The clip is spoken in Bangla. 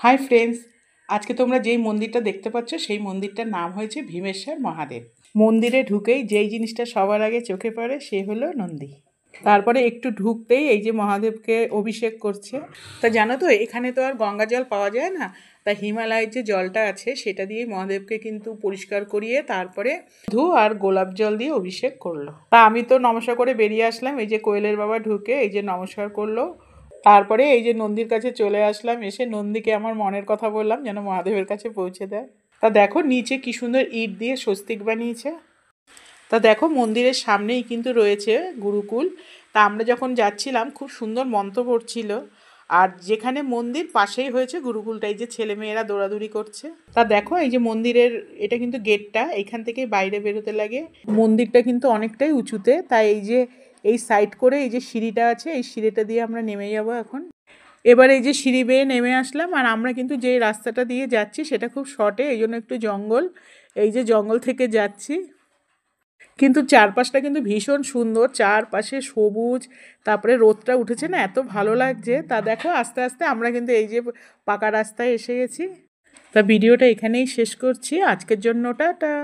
হাই ফ্রেন্ডস, আজকে তোমরা যেই মন্দিরটা দেখতে পাচ্ছ সেই মন্দিরটার নাম হয়েছে ভীমেশ্বর মহাদেব। মন্দিরে ঢুকেই যেই জিনিসটা সবার আগে চোখে পড়ে সে হলো নন্দী। তারপরে একটু ঢুকতেই এই যে মহাদেবকে অভিষেক করছে। তা জানো তো এখানে তো আর গঙ্গা জল পাওয়া যায় না, তা হিমালয়ের যে জলটা আছে সেটা দিয়ে মহাদেবকে কিন্তু পরিষ্কার করিয়ে তারপরে মধু আর গোলাপ জল দিয়ে অভিষেক করলো। তা আমি তো নমস্কার করে বেরিয়ে আসলাম। এই যে কোয়েলের বাবা ঢুকে এই যে নমস্কার করলো, তারপরে এই যে নন্দীর কাছে চলে আসলাম। এসে নন্দীকে আমার মনের কথা বললাম যেন মহাদেবের কাছে পৌঁছে দেয়। তা দেখো নিচে কি সুন্দর ইট দিয়ে স্বস্তিক বানিয়েছে। তা দেখো মন্দিরের সামনেই কিন্তু রয়েছে গুরুকুল। তা আমরা যখন যাচ্ছিলাম খুব সুন্দর মন্ত্র পড়ছিল, আর যেখানে মন্দির পাশেই হয়েছে গুরুকুলটা। এই যে ছেলেমেয়েরা দৌড়াদৌড়ি করছে। তা দেখো এই যে মন্দিরের এটা কিন্তু গেটটা, এইখান থেকে বাইরে বেরোতে লাগে। মন্দিরটা কিন্তু অনেকটাই উঁচুতে, তাই এই যে এই সাইড করে এই যে সিঁড়িটা আছে এই সিঁড়িটা দিয়ে আমরা নেমে যাব এখন। এবার এই যে সিঁড়ি বেয়ে নেমে আসলাম, আর আমরা কিন্তু যে রাস্তাটা দিয়ে যাচ্ছি সেটা খুব শর্টে, এই জন্য একটু জঙ্গল। এই যে জঙ্গল থেকে যাচ্ছি, কিন্তু চারপাশটা কিন্তু ভীষণ সুন্দর, চারপাশে সবুজ। তারপরে রোদটা উঠেছে না, এত ভালো লাগছে। তা দেখো আস্তে আস্তে আমরা কিন্তু এই যে পাকা রাস্তায় এসে গেছি। তা ভিডিওটা এখানেই শেষ করছি আজকের জন্য। টাটা।